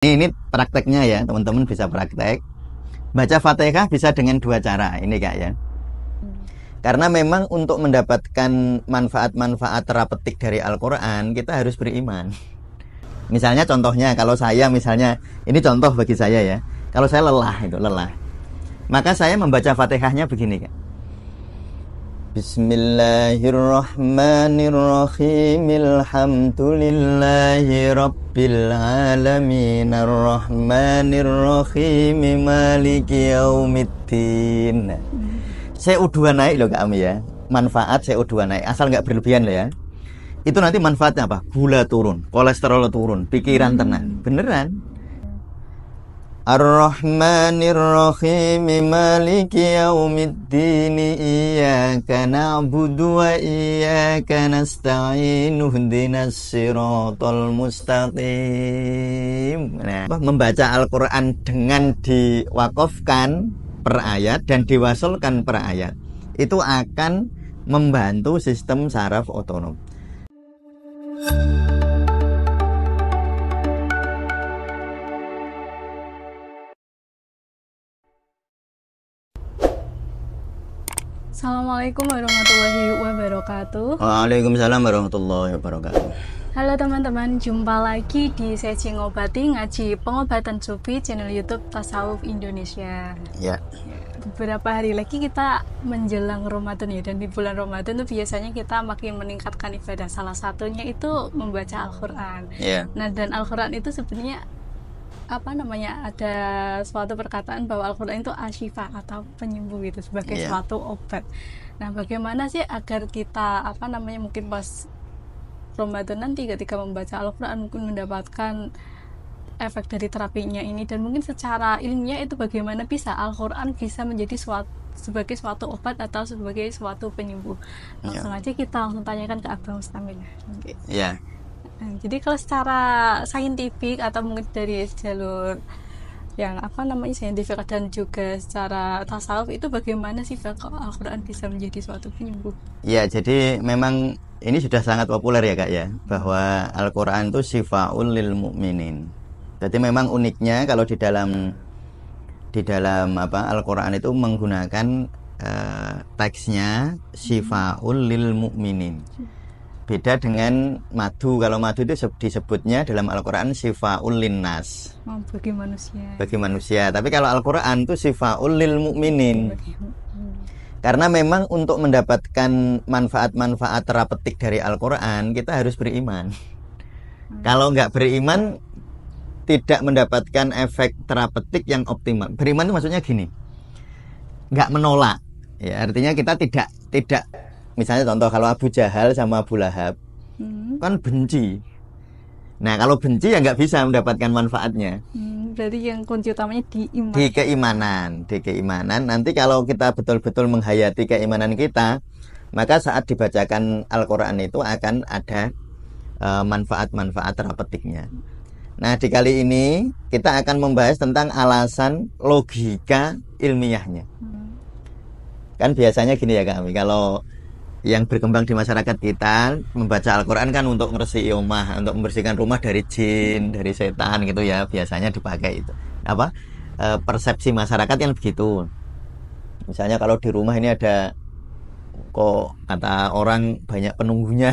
Ini prakteknya ya, teman-teman bisa praktek. Baca Fatihah bisa dengan dua cara ini Kak ya. Karena memang untuk mendapatkan manfaat-manfaat terapeutik dari Al-Quran, kita harus beriman. Misalnya contohnya, kalau saya misalnya, ini contoh bagi saya ya. Kalau saya lelah, maka saya membaca Fatihahnya begini Kak. Bismillahirrahmanirrahim. Alhamdulillahi rabbil alamin. Arrahmanirrahim. Maliki yaumiddin. CO2 naik loh Kak Ami ya. Manfaat CO2 naik, asal nggak berlebihan loh ya. Itu nanti manfaatnya apa? Gula turun, kolesterol turun, pikiran tenang. Beneran. Ar-Rahmanir-Rahim. Maliki yaumiddin. Iyyaka na'budu wa iyyaka nasta'in. Ihdinas siratal mustaqim. Nah, membaca Al-Qur'an dengan diwakafkan per ayat dan diwasolkan per ayat, itu akan membantu sistem saraf otonom. Assalamualaikum warahmatullahi wabarakatuh. Waalaikumsalam warahmatullahi wabarakatuh. Halo teman-teman, jumpa lagi di sesi ngobati ngaji pengobatan sufi channel YouTube Tasawuf Indonesia. Ya. Beberapa hari lagi kita menjelang Ramadan ya, dan di bulan Ramadan tuh biasanya kita makin meningkatkan ibadah. Salah satunya itu membaca Al-Quran. Ya. Nah, dan Al-Quran itu sebenarnya ada suatu perkataan bahwa Al-Quran itu asyifa atau penyembuh gitu, sebagai suatu obat. Nah, bagaimana sih agar kita mungkin pas Ramadan nanti ketika membaca Al-Quran mungkin mendapatkan efek dari terapinya ini, dan mungkin secara ilmiah itu bagaimana bisa Al-Quran bisa menjadi sebagai suatu obat atau sebagai suatu penyembuh. Langsung aja kita tanyakan ke Abang Mustamil. Ya. Nah, jadi kalau secara saintifik atau mungkin dari jalur yang saintifik dan juga secara tasawuf, itu bagaimana sih kalau Al-Quran bisa menjadi suatu penyembuh? Ya, jadi memang ini sudah sangat populer ya Kak ya, bahwa Al-Quran itu syifaul lil mu'minin. Jadi memang uniknya kalau di dalam Al-Quran itu menggunakan teksnya syifaul lil mu'minin. Beda dengan madu. Kalau madu itu disebutnya dalam Al-Quran syifaul linnas, bagi manusia. Tapi kalau Al-Quran itu syifaul lil mu'minin. Karena memang untuk mendapatkan manfaat-manfaat terapeutik dari Al-Quran, kita harus beriman. Kalau nggak beriman, tidak mendapatkan efek terapeutik yang optimal. Beriman itu maksudnya gini, nggak menolak. Ya, artinya kita tidak misalnya contoh, kalau Abu Jahal sama Abu Lahab kan benci. Nah, kalau benci ya nggak bisa mendapatkan manfaatnya. Berarti yang kunci utamanya di iman. Di keimanan. Nanti kalau kita betul-betul menghayati keimanan kita, maka saat dibacakan Al-Quran itu akan ada manfaat-manfaat terapeutiknya. Nah, di kali ini kita akan membahas tentang alasan logika ilmiahnya. Kan biasanya gini ya kami, kalau yang berkembang di masyarakat kita, membaca Al-Quran kan untuk ngeresiki rumah, untuk membersihkan rumah dari jin, dari setan gitu ya, biasanya dipakai itu. Persepsi masyarakat yang begitu. Misalnya kalau di rumah ini ada, kok kata orang banyak penunggunya,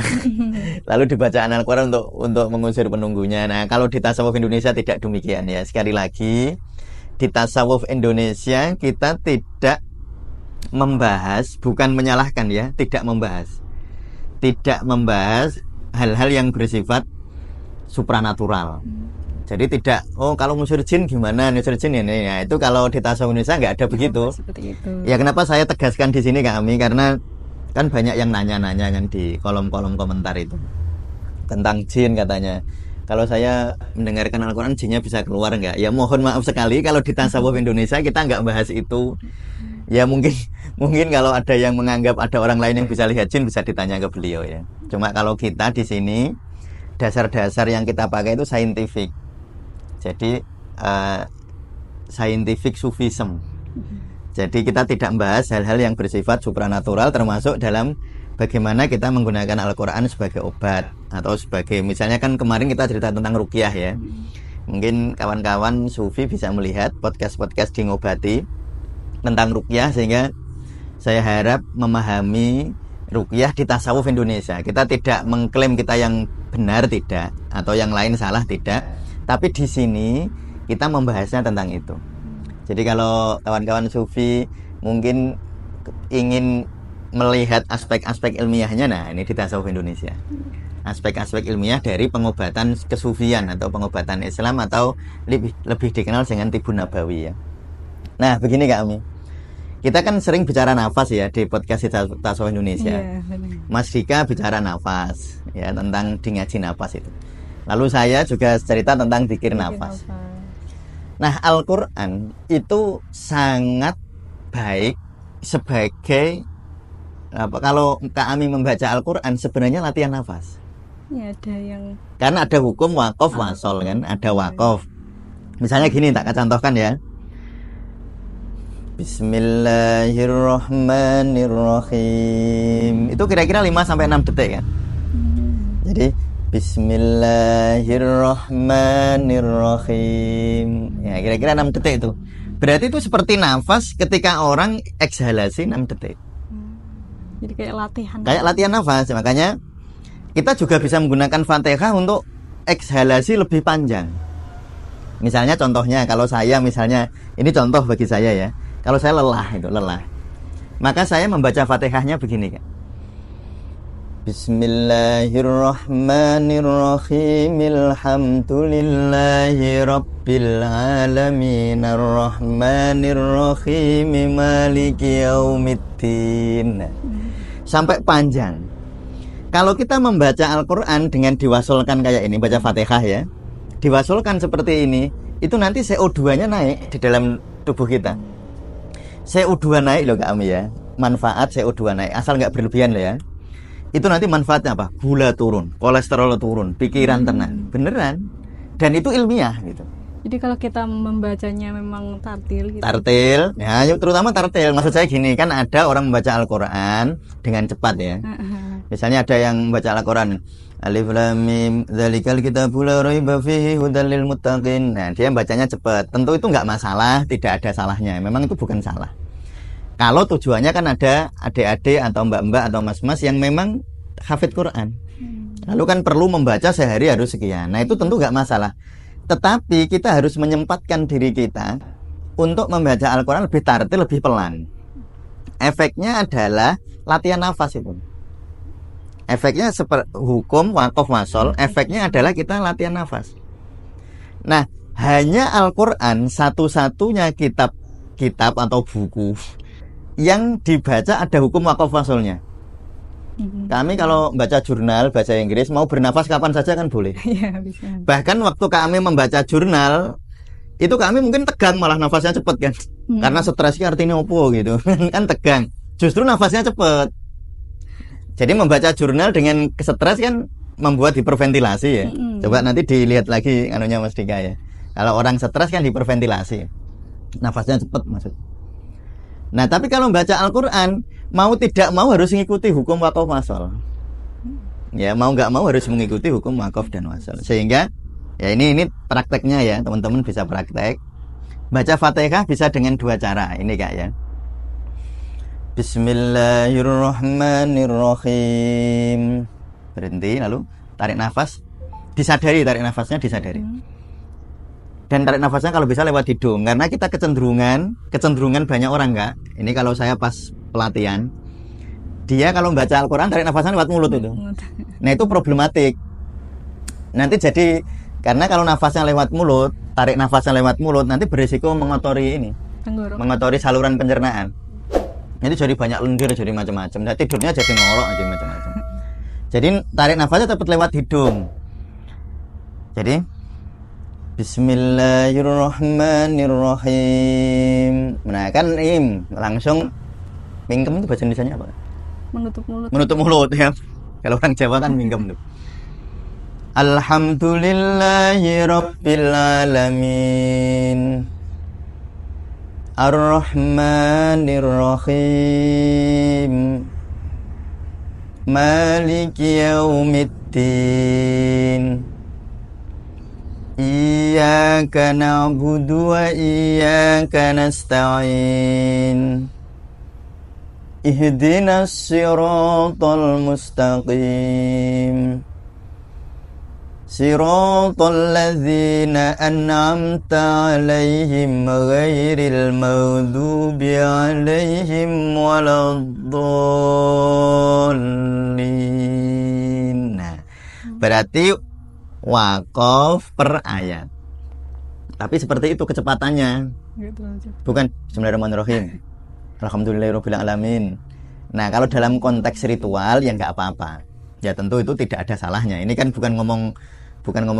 lalu dibacaan Al-Quran untuk mengusir penunggunya. Nah, kalau di tasawuf Indonesia tidak demikian ya. Sekali lagi, di tasawuf Indonesia kita tidak membahas, bukan menyalahkan ya, tidak membahas hal-hal yang bersifat supranatural. Jadi tidak, kalau ngusir jin gimana, ngusir jin ini ya, itu kalau di tasawuf Indonesia nggak ada begitu. Ya, kenapa saya tegaskan di sini kami, karena kan banyak yang nanya-nanya kan di kolom-kolom komentar itu tentang jin, katanya kalau saya mendengarkan Al-Quran jinnya bisa keluar nggak? Ya mohon maaf sekali, kalau di tasawuf Indonesia kita nggak bahas itu. Ya mungkin kalau ada yang menganggap ada orang lain yang bisa lihat jin, bisa ditanya ke beliau ya. Cuma kalau kita di sini, dasar-dasar yang kita pakai itu saintifik. Jadi scientific sufism. Jadi kita tidak membahas hal-hal yang bersifat supranatural, termasuk dalam bagaimana kita menggunakan Al-Quran sebagai obat, atau sebagai, misalnya kan kemarin kita cerita tentang ruqyah ya. Mungkin kawan-kawan sufi bisa melihat podcast-podcast di Ngobati tentang ruqyah, sehingga saya harap memahami ruqyah di tasawuf Indonesia. Kita tidak mengklaim kita yang benar, tidak, atau yang lain salah, tidak. Tapi di sini kita membahasnya tentang itu. Jadi kalau kawan-kawan sufi mungkin ingin melihat aspek-aspek ilmiahnya, nah ini di tasawuf Indonesia. Aspek-aspek ilmiah dari pengobatan kesufian atau pengobatan Islam, atau lebih dikenal dengan Tibun Nabawi ya. Nah begini Kak Ami, kita kan sering bicara nafas ya di podcast tasawuf Indonesia. Mas Dika bicara nafas ya, tentang di ngaji nafas itu. Lalu saya juga cerita tentang dzikir nafas. Nah Al-Quran itu sangat baik sebagai kalau Kak Ami membaca Al-Quran sebenarnya latihan nafas. Ya, ada yang karena ada hukum wakof wasol kan, ada wakof. Misalnya gini, tak contohkan ya. Bismillahirrahmanirrahim. Itu kira-kira 5-6 detik kan. Jadi Bismillahirrahmanirrahim. Ya, kira-kira 6 detik itu. Berarti itu seperti nafas ketika orang ekshalasi 6 detik. Jadi kayak latihan. Kayak latihan nafas. Makanya kita juga bisa menggunakan Fatihah untuk ekshalasi lebih panjang. Misalnya contohnya, kalau saya misalnya, ini contoh bagi saya ya. Kalau saya lelah, maka saya membaca Fatihahnya begini kan. Bismillahirrahmanirrahim. Alhamdulillahi rabbil alamin. Arrahmanirrahim. Maliki yaumiddin. Sampai panjang. Kalau kita membaca Al-Quran dengan diwasolkan kayak ini, baca Fatihah ya, diwasolkan seperti ini, itu nanti CO2-nya naik di dalam tubuh kita. CO2 naik loh Kak Ami ya. Manfaat CO2 naik, asal nggak berlebihan loh ya. Itu nanti manfaatnya apa? Gula turun, kolesterol turun, pikiran tenang. Beneran. Dan itu ilmiah gitu. Jadi kalau kita membacanya memang tartil gitu. Tartil, ya terutama tartil. Maksud saya gini, kan ada orang membaca Al-Quran dengan cepat ya. Misalnya ada yang membaca Al-Quran, Alif Lam Mim, Dzalikal Kitabul La Raiba Fihi Hudal Lil Muttaqin. Nah, dia bacanya cepat. Tentu itu nggak masalah, tidak ada salahnya. Memang itu bukan salah. Kalau tujuannya kan ada adik-adik atau mbak-mbak atau mas-mas yang memang hafid Quran. Lalu kan perlu membaca sehari harus sekian. Nah, itu tentu nggak masalah. Tetapi kita harus menyempatkan diri kita untuk membaca Al-Quran lebih tartil, lebih pelan. Efeknya adalah latihan nafas itu. Efeknya seperti hukum wakof wasol, efeknya adalah kita latihan nafas. Nah, hanya Al-Quran satu-satunya kitab atau buku yang dibaca ada hukum wakof wasolnya. Kami kalau baca jurnal bahasa Inggris mau bernafas kapan saja kan boleh. Iya, bisa. Bahkan waktu kami membaca jurnal itu kami mungkin tegang, malah nafasnya cepet kan. Karena stresnya artinya opo gitu. Kan tegang. Justru nafasnya cepet. Jadi membaca jurnal dengan stres kan membuat hiperventilasi ya. Coba nanti dilihat lagi anunya Mas Dika ya. Kalau orang stres kan hiperventilasi. Nafasnya cepet maksud. Nah, tapi kalau membaca Al-Quran, mau tidak mau harus mengikuti hukum wakof wasol. Ya, mau nggak mau harus mengikuti hukum wakof dan wasol. Sehingga, ya ini prakteknya ya, teman-teman bisa praktek. Baca Fatihah bisa dengan dua cara, ini Kak ya. Bismillahirrahmanirrahim. Berhenti, lalu tarik nafas. Disadari, tarik nafasnya disadari. Dan tarik nafasnya kalau bisa lewat hidung, karena kita kecenderungan banyak orang Kak. Ini kalau saya pas pelatihan, dia kalau membaca Al-Quran tarik nafasnya lewat mulut itu. Nah itu problematik. Nanti jadi, karena kalau nafasnya lewat mulut, tarik nafasnya lewat mulut, nanti berisiko mengotori ini, mengotori saluran pencernaan. Nanti jadi banyak lendir, jadi macam-macam. Nah, tidurnya jadi ngorok, jadi macam-macam. Jadi tarik nafasnya tetap lewat hidung. Jadi Bismillahirrahmanirrahim. Nah kan langsung mingkem itu bahasa Indonesianya apa? Menutup mulut. Menutup mulut ya. Kalau orang Jawa kan mingkem tuh. Alhamdulillahi rabbil alamin. Ar-Rahmanir-Rahim. Maliki yaumiddin. Iyyaka na'budu wa iyyaka nasta'in. Ihdinas siratal mustaqim. Siratal ladzina an'amta 'alaihim ghairil maghdubi 'alaihim waladdallin. Nah, berarti waqaf per ayat. Tapi seperti itu kecepatannya. Bukan bismillahirrahmanirrahim. Alhamdulillahirabbil alamin. Nah, kalau dalam konteks ritual ya nggak apa-apa. Ya tentu itu tidak ada salahnya. Ini kan bukan ngomong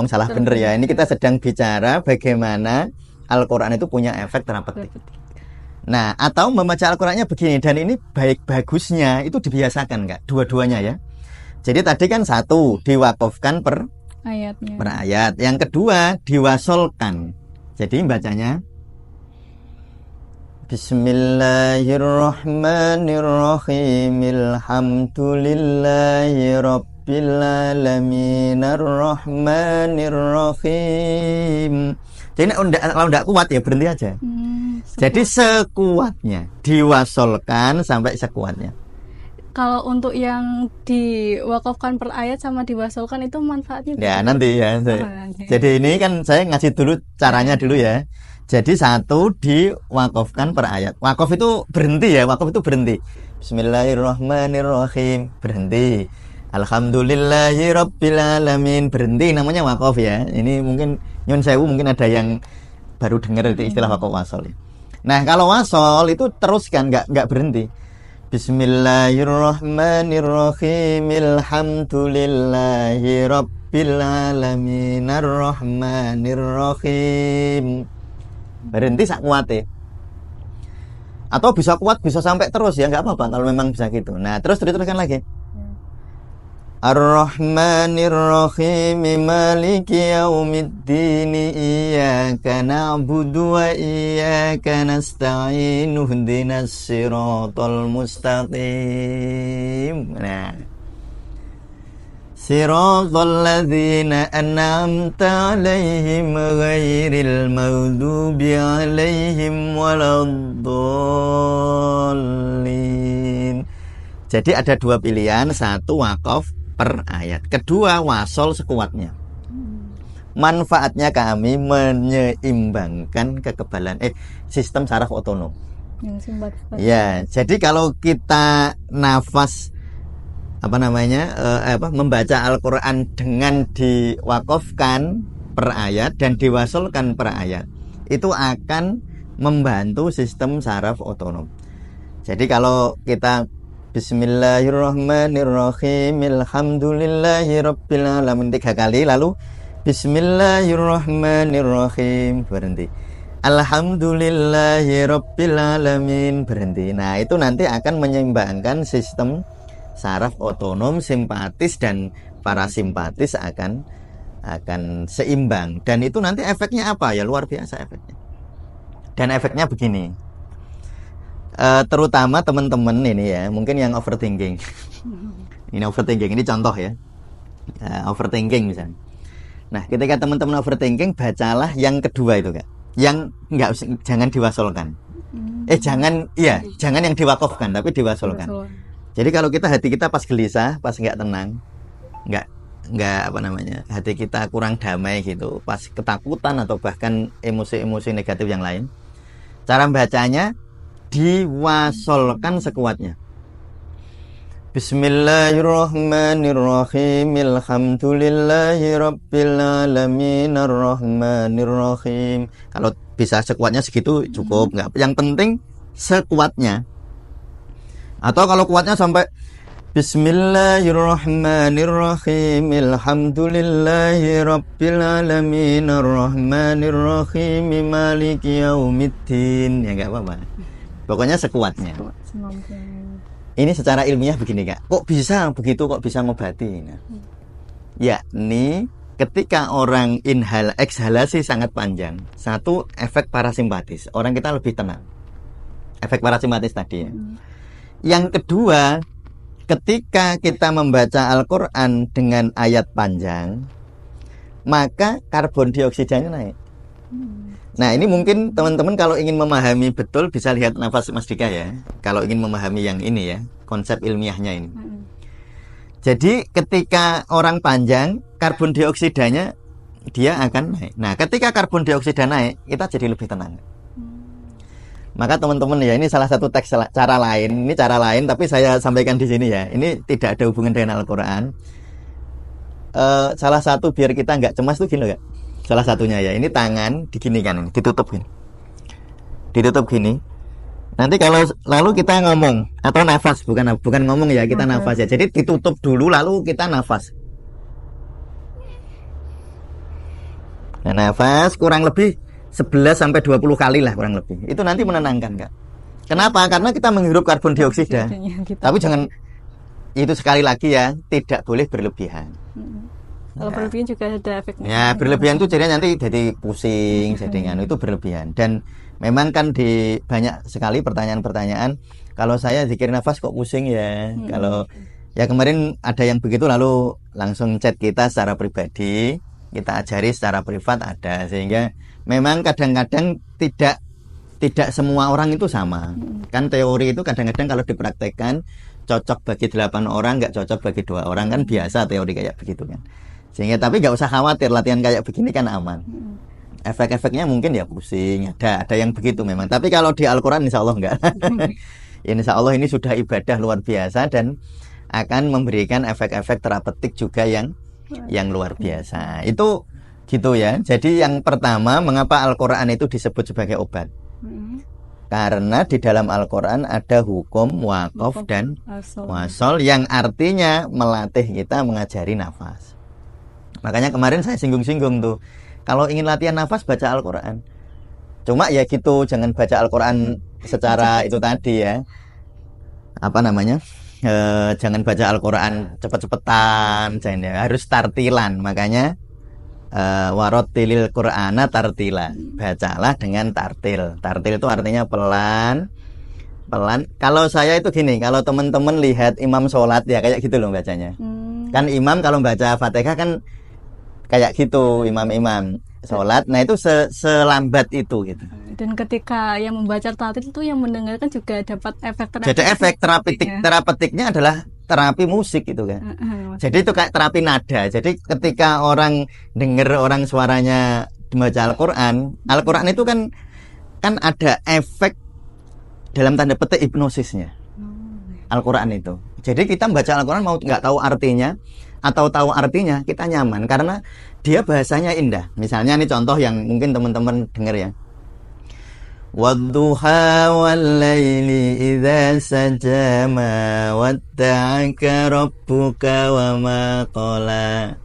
salah bener ya. Ini kita sedang bicara bagaimana Al-Qur'an itu punya efek terapetik. Nah, atau membaca Al-Qur'annya begini, dan ini baik bagusnya itu dibiasakan enggak? Dua-duanya ya. Jadi tadi kan satu diwakafkan per ayatnya. Per ayat. Yang kedua diwasolkan. Jadi bacanya Bismillahirrahmanirrahim. Alhamdulillahi rabbil alamin arrahmanirrahim. Jadi kalau tidak kuat ya berhenti aja. Jadi sekuatnya diwasolkan sampai sekuatnya. Kalau untuk yang diwakafkan per ayat sama diwasolkan itu manfaatnya? Ya nanti ya. Jadi ini kan saya ngasih dulu caranya dulu ya. Jadi satu diwakafkan per ayat. Wakaf itu berhenti ya. Wakaf itu berhenti. Bismillahirrahmanirrahim. Berhenti. Alhamdulillahirabbil alamin. Berhenti, namanya wakaf ya. Ini mungkin nyun sewu mungkin ada yang baru dengar itu istilah wakaf wasol. Nah kalau wasol itu teruskan, nggak berhenti. Bismillahirrahmanirrahim. Alhamdulillahirabbil alamin arrahmanirrahim. Berhenti sak kuate. Atau bisa kuat, bisa sampai terus ya, nggak apa-apa kalau memang bisa gitu. Nah, teruskan lagi. Ar-Rahmanir-Rahim Maliki Yaumiddin Iyyaka na'budu wa iyyaka nasta'in Ihdinas siratal mustaqim. Nah, Siratal ladzina an'amta 'alaihim ghairil maghdubi 'alaihim waladdallin. Jadi ada dua pilihan, satu wakaf per ayat, kedua wasol sekuatnya. Manfaatnya kami menyeimbangkan kekebalan sistem saraf otonom. Ya, jadi kalau kita nafas membaca Al-Qur'an dengan diwakafkan per ayat dan diwasolkan per ayat, itu akan membantu sistem saraf otonom. Jadi kalau kita Bismillahirrahmanirrahim Alhamdulillahirabbil alamin 3 kali, lalu Bismillahirrahmanirrahim, berhenti. Alhamdulillahirabbil alamin, berhenti. Nah, itu nanti akan menyeimbangkan sistem saraf otonom, simpatis dan parasimpatis akan seimbang, dan itu nanti efeknya apa ya, luar biasa efeknya. Dan efeknya begini, terutama teman-teman ini ya, mungkin yang overthinking. Ini contoh ya, overthinking misalnya. Nah, ketika teman-teman overthinking, bacalah yang kedua itu Kak, yang jangan diwasolkan. Jangan yang diwakafkan, tapi diwasolkan. Jadi kalau hati kita pas gelisah, pas nggak tenang, hati kita kurang damai gitu, pas ketakutan atau bahkan emosi-emosi negatif yang lain, cara bacanya diwasolkan sekuatnya. Bismillahirrahmanirrahim. Alhamdulillahirabbil alamin arrahmanirrahim. Kalau bisa sekuatnya segitu cukup, nggak. Yang penting sekuatnya. Atau kalau kuatnya sampai Bismillahirrahmanirrahim Alhamdulillahirabbil alamin arrahmanirrahim maliki yaumiddin, ya nggak apa-apa. Pokoknya sekuatnya. Ini secara ilmiah begini Kak. Kok bisa begitu, kok bisa ngobati? Nah, yakni ketika orang ekhalasi sangat panjang, satu efek parasimpatis, orang kita lebih tenang. Efek parasimpatis tadi ya. Yang kedua, ketika kita membaca Al-Qur'an dengan ayat panjang, maka karbon dioksidanya naik. Nah, ini mungkin teman-teman kalau ingin memahami betul bisa lihat nafas Mas Dika ya. Kalau ingin memahami yang ini ya, konsep ilmiahnya ini. Jadi ketika orang panjang, karbon dioksidanya dia akan naik. Nah, ketika karbon dioksida naik, kita jadi lebih tenang. Maka teman-teman ya, ini salah satu teks cara lain. Ini cara lain, tapi saya sampaikan di sini ya. Ini tidak ada hubungan dengan Al-Quran. Salah satu biar kita nggak cemas tuh gini loh, Kak. Salah satunya ya, ini tangan diginikan, ini ditutup gini. Ditutup gini. Nanti kalau lalu kita ngomong atau nafas, bukan ngomong ya, kita nafas ya. Jadi ditutup dulu lalu kita nafas. Nah, nafas kurang lebih 11 sampai 20 kali lah kurang lebih. Itu nanti menenangkan, Kak. Kenapa? Karena kita menghirup karbon dioksida. Tapi jangan itu sekali lagi ya, tidak boleh berlebihan. Kalau berlebihan juga ada efeknya. Ya, berlebihan itu jadinya nanti jadi pusing, jadi nganu, itu berlebihan. Dan memang kan di banyak sekali pertanyaan-pertanyaan, kalau saya zikir nafas kok pusing ya. Kalau ya kemarin ada yang begitu lalu langsung chat kita secara pribadi, kita ajari secara privat ada, sehingga memang kadang-kadang tidak semua orang itu sama. Kan teori itu kadang-kadang kalau dipraktekkan cocok bagi 8 orang, nggak cocok bagi 2 orang, kan biasa teori kayak begitu kan. Sehingga tapi nggak usah khawatir, latihan kayak begini kan aman. Efek-efeknya mungkin ya pusing, ada yang begitu memang. Tapi kalau di Al-Quran insya Allah enggak. Insya Allah ini sudah ibadah luar biasa dan akan memberikan efek-efek terapeutik juga yang luar biasa. Itu gitu ya. Jadi yang pertama, mengapa Al-Quran itu disebut sebagai obat? Karena di dalam Al-Quran ada hukum waqaf dan wasol yang artinya melatih kita mengajari nafas. Makanya kemarin saya singgung-singgung tuh, kalau ingin latihan nafas baca Al-Quran. Cuma ya gitu, jangan baca Al-Quran secara itu tadi ya, apa namanya, jangan baca Al-Quran cepet-cepetan, jangan ya, harus tartilan. Makanya warotilil Qur'ana tartila, bacalah dengan tartil. Tartil itu artinya pelan. Kalau saya itu gini, kalau teman-teman lihat imam sholat ya kayak gitu loh bacanya. Kan imam kalau baca Fatihah kan kayak gitu, imam-imam sholat. Nah itu selambat itu gitu. Dan ketika yang membaca tartil itu yang mendengarkan juga dapat efek terapeutik. Jadi efek terapeutiknya adalah terapi musik gitu kan. Jadi itu kayak terapi nada. Jadi ketika orang dengar orang suaranya membaca Al-Quran itu kan ada efek dalam tanda petik hipnosisnya. Al-Quran itu. Jadi kita membaca Al-Quran mau nggak tahu artinya atau tahu artinya, kita nyaman karena dia bahasanya indah. Misalnya ini contoh yang mungkin teman-teman dengar ya. Wadduha wallaili idza saja ma wadda'aka rabbuka wa ma qala.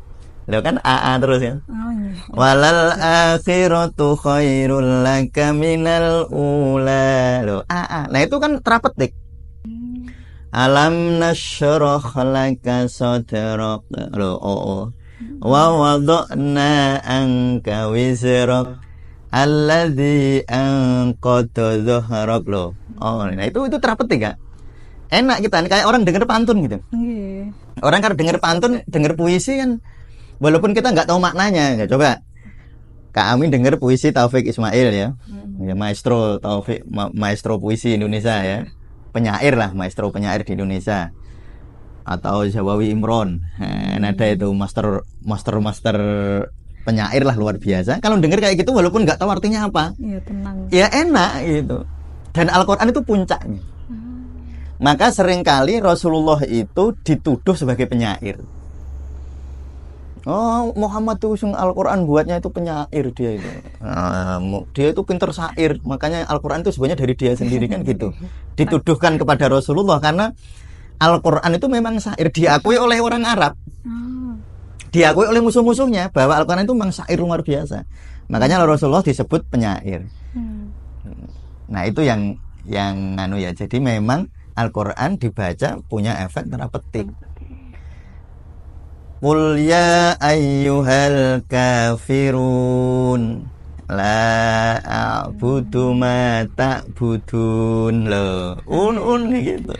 Loh kan AA terus ya. Walal akhiratu khairul laka minal ula. Loh AA. Nah itu kan terapeutik. Alam nashrah laka sadrak. Loh wa wada'na anka wizrak alladzi anqadha dhahrak. Loh. Nah itu terapeutik Kak. Enak kita kayak orang dengar pantun gitu. Orang kalau dengar pantun, dengar puisi kan walaupun kita nggak tahu maknanya. Ya, coba Kak Amin dengar puisi Taufik Ismail ya. Ya maestro Taufik, maestro puisi Indonesia ya. Penyair lah, maestro penyair di Indonesia. Atau Zawawi Imron. Ada itu master penyair lah luar biasa. Kalau dengar kayak gitu walaupun nggak tahu artinya apa, ya tenang. Ya enak gitu. Dan Al-Quran itu puncaknya. Maka seringkali Rasulullah itu dituduh sebagai penyair. Oh, Muhammad tuh Al-Quran buatnya itu penyair dia itu. Dia itu pinter syair. Makanya Al-Quran itu sebenarnya dari dia sendiri kan gitu. Dituduhkan kepada Rasulullah karena Al-Quran itu memang syair, diakui oleh orang Arab. Diakui oleh musuh-musuhnya bahwa Al-Quran itu memang syair luar biasa. Makanya Rasulullah disebut penyair. Nah, itu yang anu ya. Jadi memang Al-Quran dibaca punya efek terapeutik. Qul ya ayyuhal kafirun la a'budu ma ta'budun. Loh, gitu.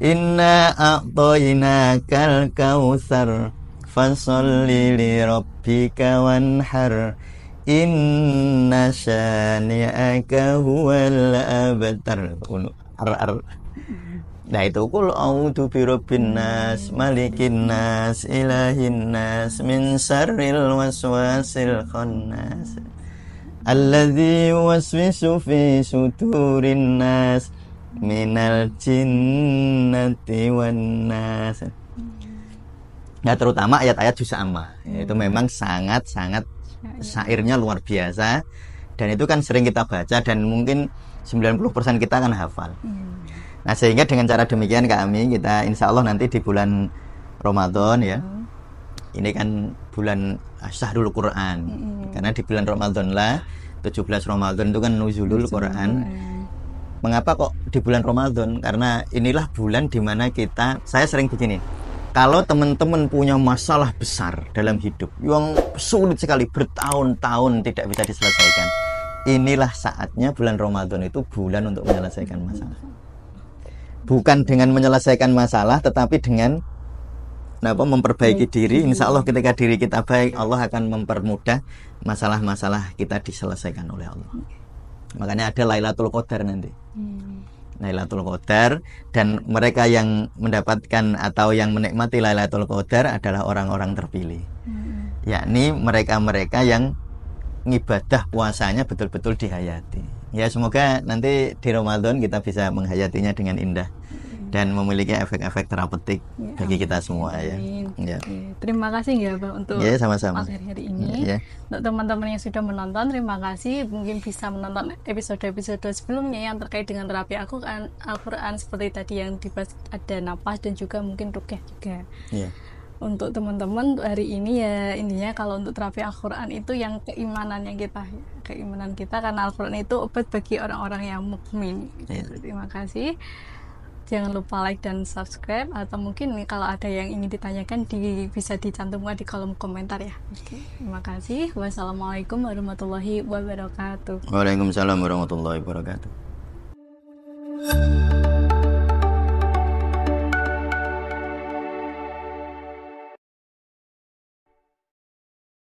Inna a'tainakal kautsar Fasolli li rabbika wanhar inna syani'aka huwal abtar. Nah itu kul a'udzu birabbin nas malikin nas ilahin nas min syarril waswasil khannas alladzi yuwaswisu fi sudurin nas minal jinnati wan nas. Nah terutama ayat-ayat juz amma itu memang sangat-sangat syairnya luar biasa, dan itu kan sering kita baca dan mungkin 90% kita akan hafal. Nah sehingga dengan cara demikian kita insya Allah nanti di bulan Ramadan ya, ini kan bulan Syahrul Quran, karena di bulan Ramadan lah 17 Ramadan itu kan nuzulul Quran. Mengapa kok di bulan Ramadan? Karena inilah bulan dimana saya sering begini, kalau teman-teman punya masalah besar dalam hidup yang sulit sekali bertahun-tahun tidak bisa diselesaikan, inilah saatnya bulan Ramadan itu bulan untuk menyelesaikan masalah. Bukan dengan menyelesaikan masalah, tetapi dengan memperbaiki diri. Insya Allah ketika diri kita baik, Allah akan mempermudah masalah-masalah kita diselesaikan oleh Allah. Makanya ada Lailatul Qadar nanti. Lailatul Qadar, dan mereka yang mendapatkan atau yang menikmati Lailatul Qadar adalah orang-orang terpilih, yakni mereka-mereka yang ngibadah puasanya betul-betul dihayati. Ya semoga nanti di Ramadan kita bisa menghayatinya dengan indah dan memiliki efek-efek terapeutik bagi kita semua ya. Terima kasih ya Pak untuk sama-sama hari ini. Untuk teman-teman yang sudah menonton, terima kasih. Mungkin bisa menonton episode-episode sebelumnya yang terkait dengan terapi Al-Quran seperti tadi yang dibahas, ada napas dan juga mungkin ruqyah juga. Untuk teman-teman hari ini ya intinya kalau untuk terapi Al-Quran itu yang keimanan kita, karena Al-Quran itu obat bagi orang-orang yang mukmin. Terima kasih. Jangan lupa like dan subscribe, atau mungkin kalau ada yang ingin ditanyakan bisa dicantumkan di kolom komentar ya. Terima kasih. Wassalamualaikum warahmatullahi wabarakatuh. Waalaikumsalam warahmatullahi wabarakatuh.